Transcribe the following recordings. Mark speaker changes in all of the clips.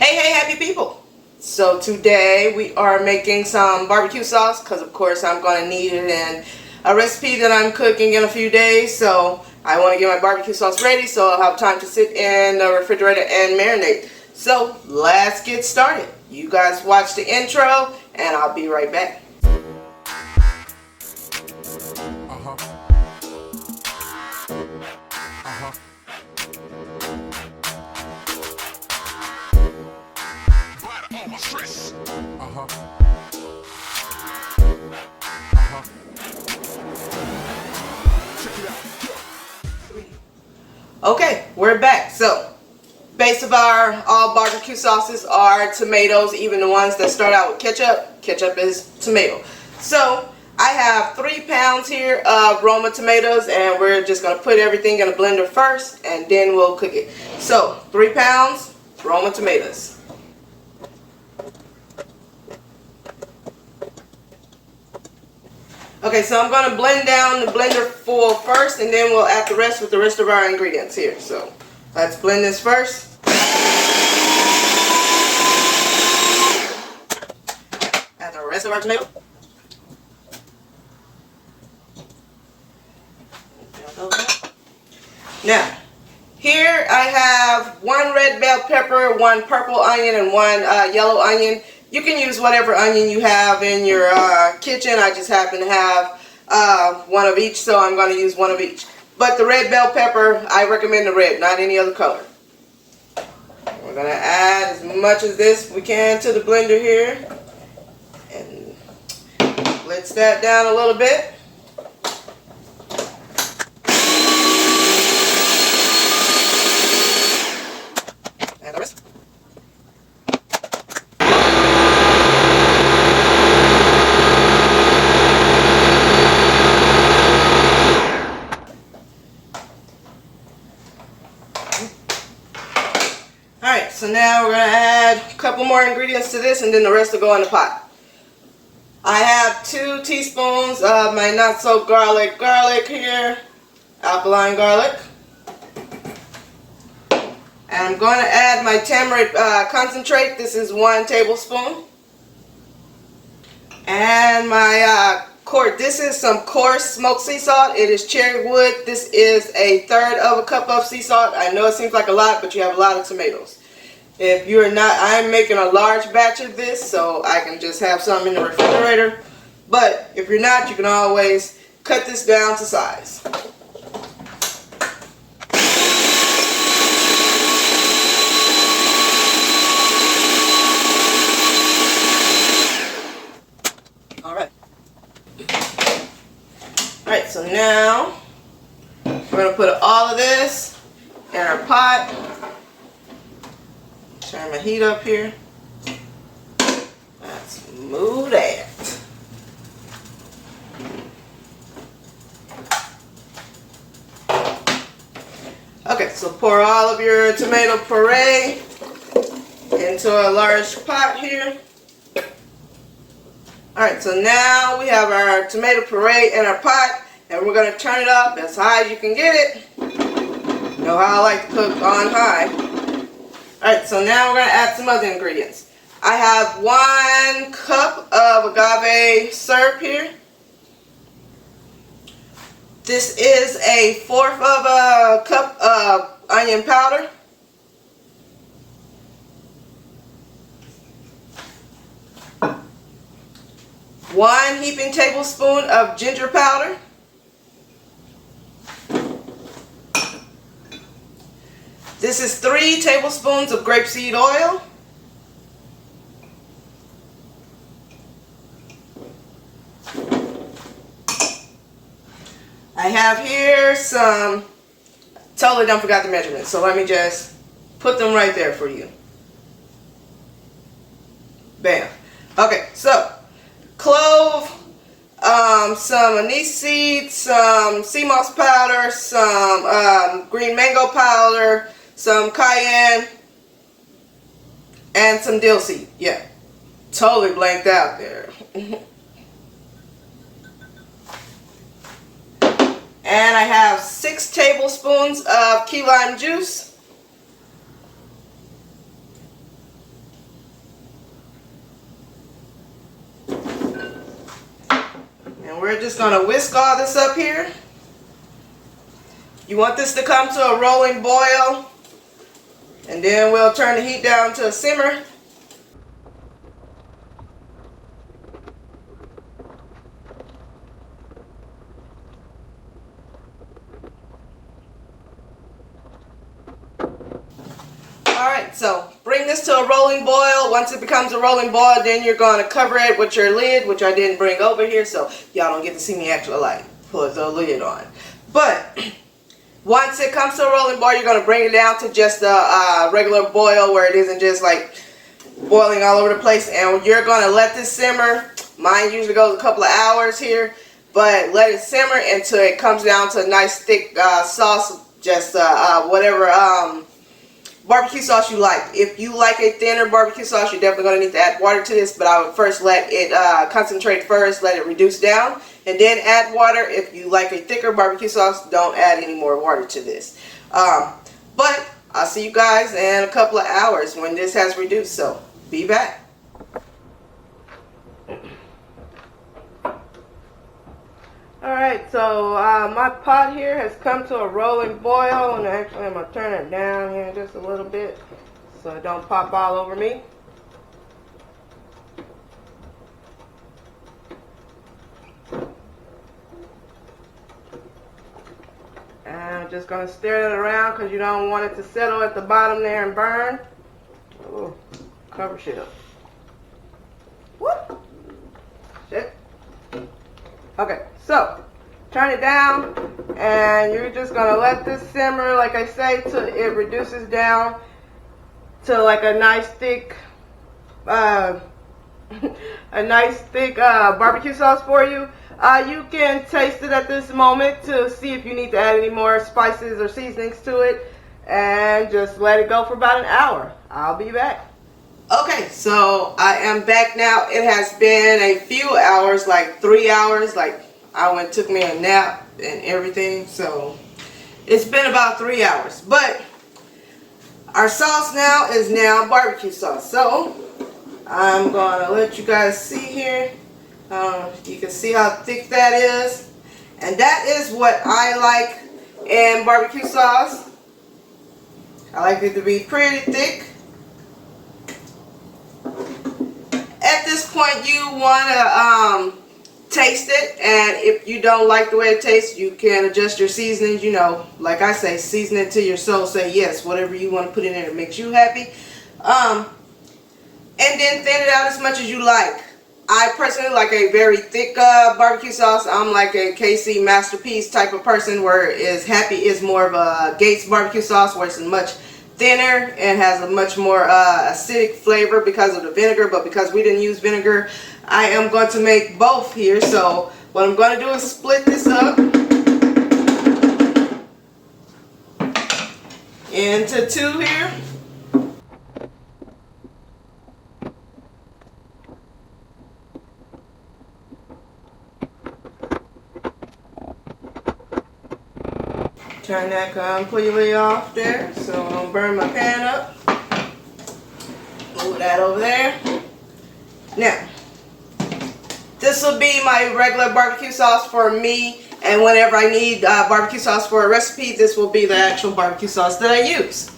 Speaker 1: Hey, happy people! So today we are making some barbecue sauce because of course I'm going to need it in a recipe that I'm cooking in a few days. So I want to get my barbecue sauce ready so I'll have time to sit in the refrigerator and marinate. So let's get started. You guys watch the intro and I'll be right back. Okay, we're back. So, base of our all barbecue sauces are tomatoes, even the ones that start out with ketchup. Ketchup is tomato. So, I have 3 pounds here of Roma tomatoes, and we're just going to put everything in a blender first, and then we'll cook it. So, 3 pounds, Roma tomatoes. Okay, so I'm going to blend down the blender full first, and then we'll add the rest with the rest of our ingredients here. So let's blend this first. Add the rest of our tomato. Now, here I have 1 red bell pepper, 1 purple onion, and 1 yellow onion. You can use whatever onion you have in your kitchen. I just happen to have 1 of each, so I'm going to use 1 of each. But the red bell pepper, I recommend the red, not any other color. We're going to add as much as this we can to the blender here. And blitz that down a little bit. And the rest. Alright, so now we're going to add a couple more ingredients to this, and then the rest will go in the pot. I have 2 teaspoons of my not so garlic here, alkaline garlic. And I'm going to add my tamarind concentrate. This is 1 tablespoon. And my this is some coarse smoked sea salt. It is cherry wood. This is 1/3 cup of sea salt. I know it seems like a lot, but you have a lot of tomatoes. If you're not, I'm making a large batch of this, so I can just have some in the refrigerator. But if you're not, you can always cut this down to size. Alright, so now we're going to put all of this in our pot. Turn my heat up here. Let's move that. Okay, so pour all of your tomato puree into a large pot here. Alright, so now we have our tomato puree in our pot, and we're going to turn it up as high as you can get it. You know how I like to cook on high. Alright, so now we're going to add some other ingredients. I have 1 cup of agave syrup here. This is 1/4 cup of onion powder. One heaping tablespoon of ginger powder. This is 3 tablespoons of grapeseed oil. I have here some, totally done forgot the measurements, so let me just put them right there for you. Bam. Okay, so clove, some anise seeds, some sea moss powder, some green mango powder, some cayenne, and some dill seed. Yeah, totally blanked out there. And I have 6 tablespoons of key lime juice. we're just going to whisk all this up here. You want this to come to a rolling boil, and then we'll turn the heat down to a simmer. Alright, so bring this to a rolling boil. Once it becomes a rolling boil, then you're going to cover it with your lid, which I didn't bring over here, so y'all don't get to see me actually like put the lid on. But once it comes to a rolling boil, you're going to bring it down to just a regular boil where it isn't just like boiling all over the place. And you're going to let this simmer. Mine usually goes a couple of hours here, but let it simmer until it comes down to a nice thick sauce. Just whatever barbecue sauce you like. If you like a thinner barbecue sauce, you're definitely going to need to add water to this, but I would first let it concentrate first, let it reduce down, and then add water. If you like a thicker barbecue sauce, don't add any more water to this. But I'll see you guys in a couple of hours when this has reduced, so be back. Alright, so my pot here has come to a rolling boil, and actually I'm going to turn it down here just a little bit so it don't pop all over me. And I'm just going to stir it around because you don't want it to settle at the bottom there and burn. Ooh, cover shit up. Whoop! Shit. Okay, so turn it down, and you're just gonna let this simmer, like I say, till it reduces down to like a nice thick, barbecue sauce for you. You can taste it at this moment to see if you need to add any more spices or seasonings to it, and just let it go for about an hour. I'll be back. Okay, so I am back now. It has been a few hours, like 3 hours. Like I went took me a nap and everything, so it's been about 3 hours. But our sauce now is now barbecue sauce. So I'm gonna let you guys see here. You can see how thick that is, and that is what I like in barbecue sauce. I like it to be pretty thick. At this point, you want to taste it, and if you don't like the way it tastes, you can adjust your seasonings. You know, like I say, season it to your soul. Say yes, whatever you want to put in there that makes you happy. And then thin it out as much as you like. I personally like a very thick barbecue sauce. I'm like a KC Masterpiece type of person, where is happy is more of a Gates barbecue sauce, where it's much thinner and has a much more acidic flavor because of the vinegar. But because we didn't use vinegar, I am going to make both here. So what I'm going to do is split this up into two here. Turn that completely off there, so I don't burn my pan up. Move that over there. Now, this will be my regular barbecue sauce for me, and whenever I need barbecue sauce for a recipe, this will be the actual barbecue sauce that I use.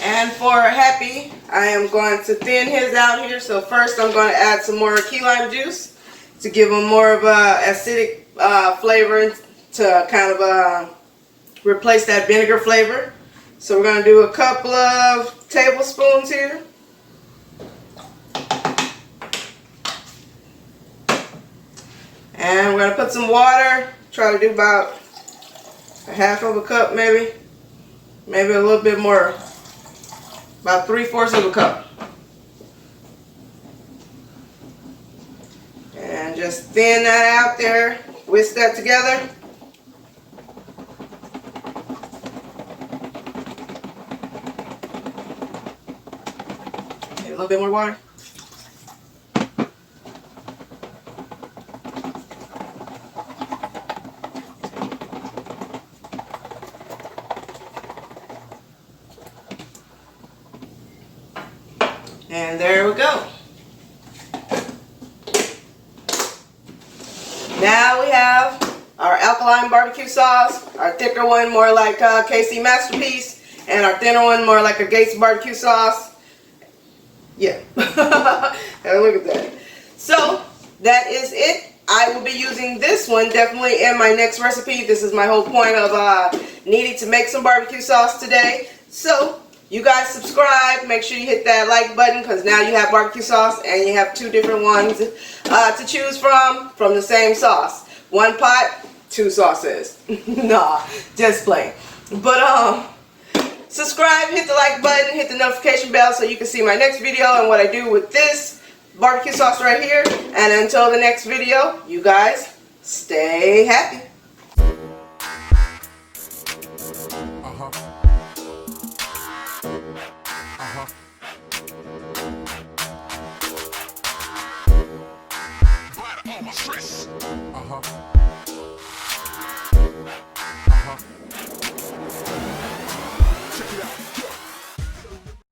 Speaker 1: And for Happy, I am going to thin his out here. So first I'm going to add some more key lime juice to give him more of a acidic flavor, to kind of replace that vinegar flavor. So we're going to do a couple of tablespoons here. And we're going to put some water. Try to do about a half of a cup, maybe a little bit more, about 3/4 of a cup. And just thin that out there. Whisk that together. A little bit more water. And there we go. Alkaline Bbq sauce, our thicker one more like KC Masterpiece, and our thinner one more like a Gates barbecue sauce. Yeah. And look at that. So that is it. I will be using this one definitely in my next recipe. This is my whole point of needing to make some barbecue sauce today. So you guys subscribe, make sure you hit that like button, because now you have barbecue sauce and you have two different ones to choose from the same sauce. One pot, two sauces. Nah, just plain. But subscribe, hit the like button, hit the notification bell so you can see my next video and what I do with this barbecue sauce right here. And until the next video, you guys stay happy.
Speaker 2: Stress.